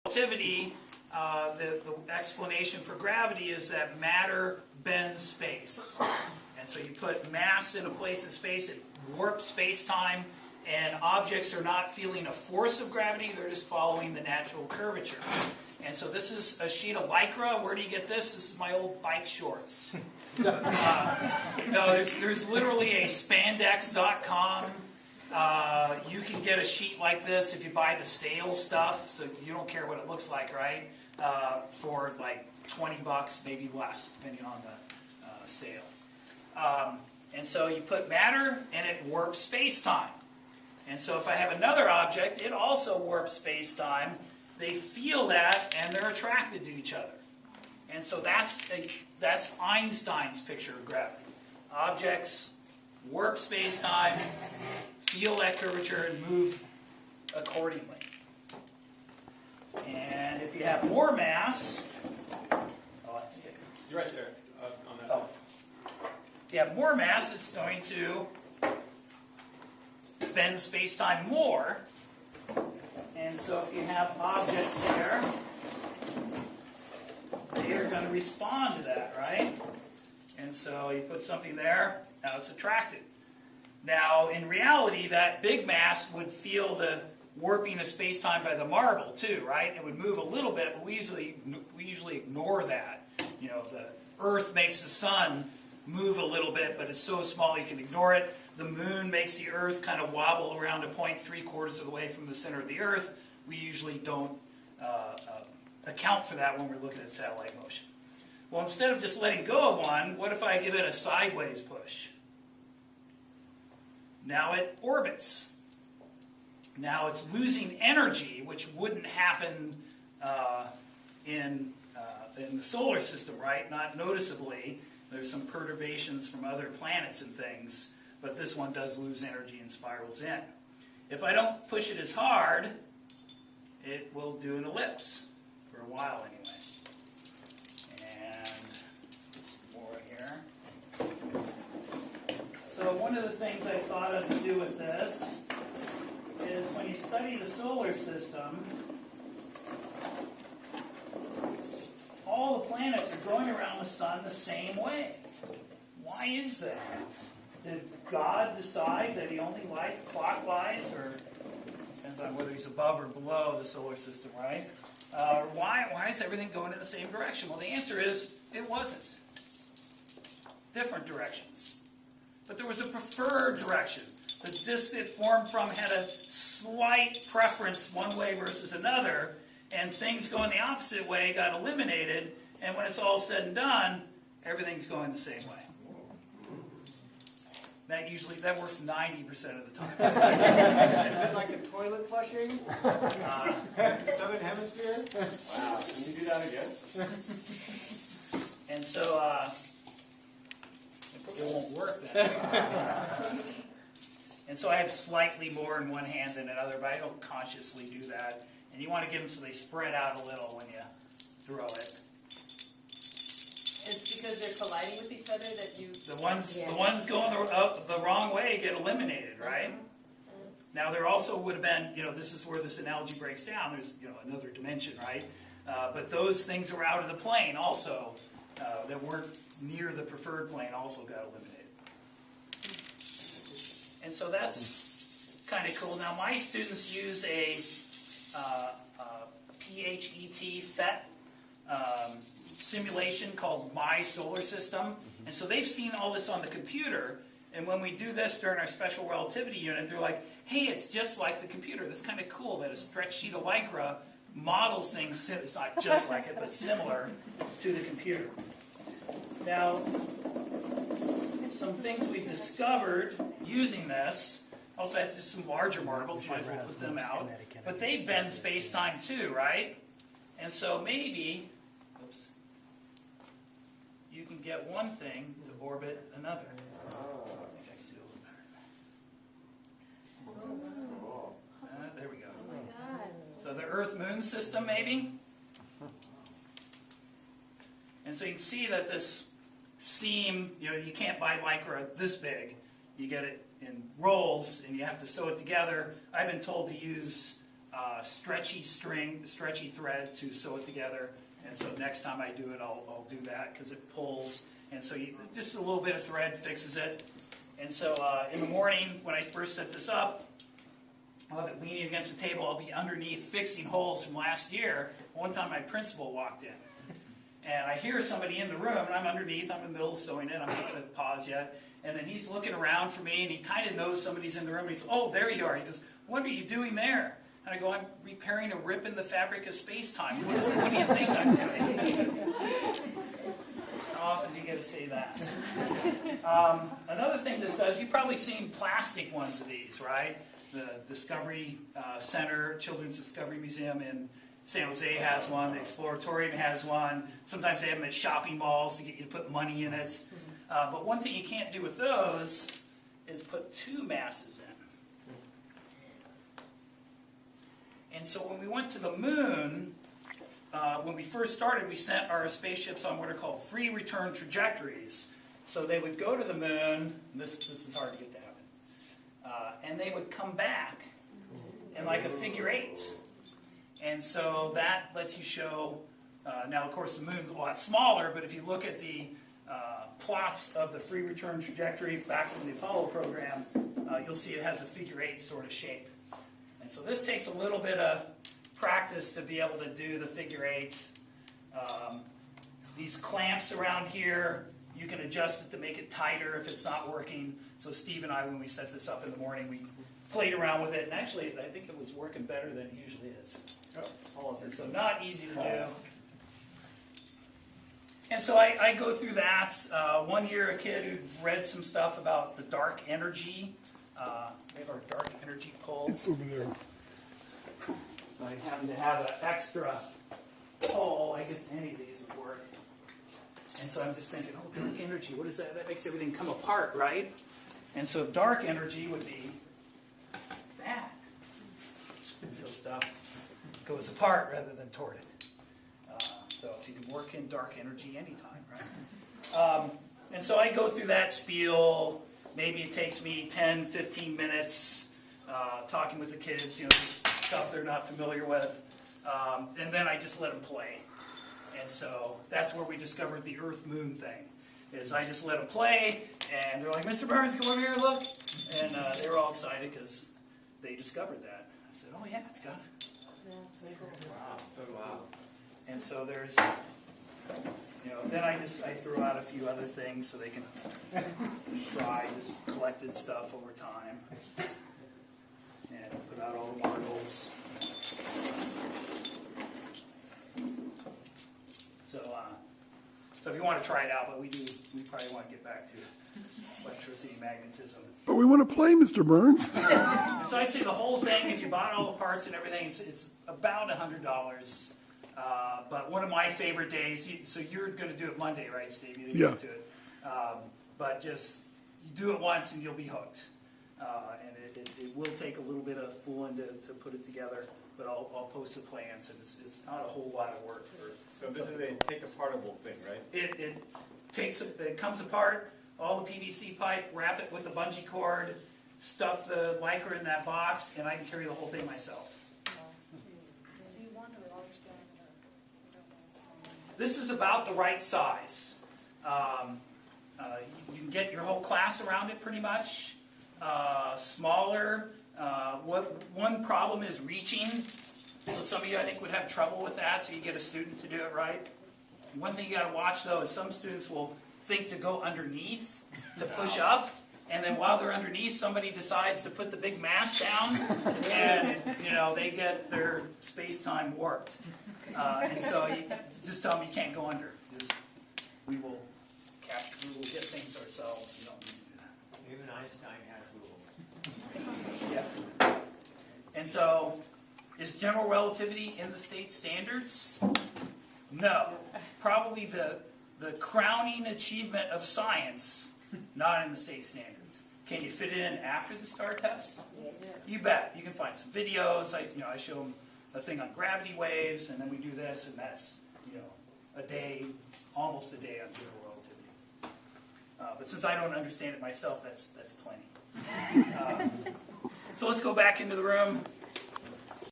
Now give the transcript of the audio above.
relativity, the explanation for gravity is that matter bends space. And so you put mass in a place in space, it warps space-time, and objects are not feeling a force of gravity, they're just following the natural curvature. And so this is a sheet of Lycra. Where do you get this? This is my old bike shorts. No, there's literally a spandex.com. You can get a sheet like this if you buy the sale stuff, so you don't care what it looks like, right? For like 20 bucks, maybe less, depending on the sale. And so you put matter, and it warps space-time. And so if I have another object, it also warps space-time. They feel that, and they're attracted to each other. And so that's Einstein's picture of gravity. Objects warp space-time, feel that curvature, and move accordingly. And if you have more mass, you're right there on that. Oh. If you have more mass, it's going to bend space-time more. And so if you have objects here, they are going to respond to that, right? And so you put something there, now it's attracted. Now, in reality, that big mass would feel the warping of space-time by the marble too, right? It would move a little bit, but we usually ignore that. You know, the Earth makes the sun move a little bit, but it's so small you can ignore it. The moon makes the Earth kind of wobble around a point 3/4 of the way from the center of the Earth. We usually don't account for that when we're looking at satellite motion. Well, instead of just letting go of one, what if I give it a sideways push? Now it orbits. Now it's losing energy, which wouldn't happen in the solar system, right? Not noticeably. There's some perturbations from other planets and things, but this one does lose energy and spirals in. If I don't push it as hard, it will do an ellipse for a while anyway. And let's get some more here. So one of the things I thought of to do with this is when you study the solar system, all the planets are going around the sun the same way. Why is that? Did God decide that he only liked clockwise, or depends on whether he's above or below the solar system, right? Why is everything going in the same direction? Well, the answer is it wasn't. Different directions. But there was a preferred direction. The disk it formed from had a slight preference one way versus another, and things going the opposite way got eliminated, and when it's all said and done, everything's going the same way. That works 90% of the time. Is it like the toilet flushing? Southern Hemisphere? Wow, can you do that again? And so, it won't work then. And so I have slightly more in one hand than another, but I don't consciously do that. And you want to get them so they spread out a little when you throw it. It's because they're colliding with each other that you... The ones going the wrong way get eliminated, right? Now there also would have been, this is where this analogy breaks down. There's, another dimension, right? But those things that were out of the plane also, that weren't near the preferred plane, also got eliminated. And so that's kind of cool. Now my students use a PHET simulation called My Solar System. And so they've seen all this on the computer. And when we do this during our special relativity unit, they're like, hey, it's just like the computer. That's kind of cool that a stretch sheet of Lycra models things. It's not just like it, but similar to the computer. Now, some things we've discovered using this. Also, it's just some larger marbles. Might as well put them out. But they bend space-time too, right? And so maybe, you can get one thing to orbit another. I think I can do a little better. There we go. Oh my God. So the Earth-Moon system, maybe? And so you can see that this seam, you can't buy Lycra this big. You get it in rolls, and you have to sew it together. I've been told to use stretchy thread to sew it together. And so next time I do it, I'll do that because it pulls. And so just a little bit of thread fixes it. And so in the morning, when I first set this up, I'll have it leaning against the table. I'll be underneath fixing holes from last year. One time my principal walked in. And I hear somebody in the room, and I'm underneath. I'm in the middle of sewing it. I'm not going to pause yet. And then he's looking around for me, and he kind of knows somebody's in the room. And he says, "Oh, there you are." He goes, "What are you doing there?" And I go, "I'm repairing a rip in the fabric of space-time. What do you think I'm doing?" How often do you get to say that? Another thing this does, you've probably seen plastic ones of these, right? The Discovery Center, Children's Discovery Museum in San Jose has one. The Exploratorium has one. Sometimes they have them at shopping malls to get you to put money in it. But one thing you can't do with those is put two masses in. And so when we went to the moon, when we first started, we sent our spaceships on what are called free return trajectories. So they would go to the moon. This is hard to get to happen. And they would come back in like a figure eight. And so that lets you show, now of course the moon's a lot smaller, but if you look at the plots of the free return trajectory back from the Apollo program, you'll see it has a figure eight sort of shape. And so this takes a little bit of practice to be able to do the figure eight. These clamps around here, you can adjust it to make it tighter if it's not working. So Steve and I, when we set this up in the morning, we played around with it, and actually I think it was working better than it usually is. All of it. So not easy to do. And so I go through that. One year, a kid who read some stuff about the dark energy. We have our dark energy pole. It's over there. I happen to have an extra pole. I guess any of these would work. And so I'm just thinking, oh, dark energy, what is that? That makes everything come apart, right? And so dark energy would be that. And so stuff goes apart rather than toward it. So if you can work in dark energy anytime, right? And so I go through that spiel. Maybe it takes me 10, 15 minutes talking with the kids, just stuff they're not familiar with. And then I just let them play. And so that's where we discovered the Earth-Moon thing. Is I just let them play, and they're like, "Mr. Burns, come over here and look." And they were all excited because they discovered that. I said, "Oh yeah, it's got it." Wow, so wow. And so there's, then I throw out a few other things so they can try this collected stuff over time. And put out all the marbles. So if you want to try it out, but we probably want to get back to electricity and magnetism. But we want to play, Mr. Burns. And so I'd say the whole thing, if you bought all the parts and everything, it's about $100. But one of my favorite days, so you're going to do it Monday, right, Steve? You didn't get to it. But just, you do it once and you'll be hooked. And it will take a little bit of fooling to put it together, but I'll post the plans, and it's not a whole lot of work for. So this is a take-apartable thing, right? It comes apart, all the PVC pipe, wrap it with a bungee cord, stuff the Lycra in that box, and I can carry the whole thing myself. So you want a large diameter, you don't want a small. This is about the right size. You can get your whole class around it pretty much. Smaller. One problem is reaching. So some of you, I think, would have trouble with that, so you get a student to do it right. One thing you got to watch, though, is some students will think to go underneath to push up, and then while they're underneath, somebody decides to put the big mass down, and they get their space-time warped. And so you just tell them you can't go under. We will get things ourselves. We don't need to do that. Even Einstein has rules. Yeah. And so, is general relativity in the state standards? No. Probably the crowning achievement of science, not in the state standards. Can you fit it in after the STAR test? You bet. You can find some videos. I show them a thing on gravity waves, and then we do this, and that's a day, almost a day on general relativity. But since I don't understand it myself, that's plenty. So let's go back into the room.